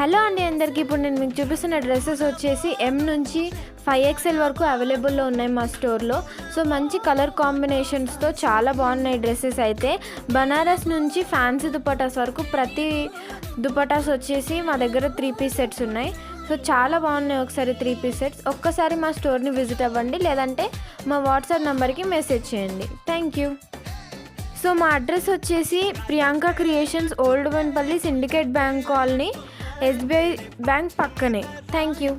Hello అండి అందరికీ. ఇప్పుడు నేను మీకు చూపిస్తున్న డ్రెస్సెస్ వచ్చేసి ఎం నుంచి 5XL వరకు అవైలబుల్లో ఉన్నాయి మా స్టోర్లో. సో మంచి కలర్ కాంబినేషన్స్తో చాలా బాగున్నాయి డ్రెస్సెస్ అయితే. బనారస్ నుంచి ఫ్యాన్సీ దుపటాస్ వరకు ప్రతి దుపటాస్ వచ్చేసి మా దగ్గర 3 పీస్ సెట్స్ ఉన్నాయి. సో చాలా బాగున్నాయి. ఒకసారి 3 పీస్ సెట్స్ ఒక్కసారి మా స్టోర్ని విజిట్ అవ్వండి, లేదంటే మా వాట్సాప్ నెంబర్కి మెసేజ్ చేయండి. Thank you. సో మా అడ్రస్ వచ్చేసి Priyanka creations, old Bowenpally, Syndicate bank colony, SBI bank పక్కనే. Thank you.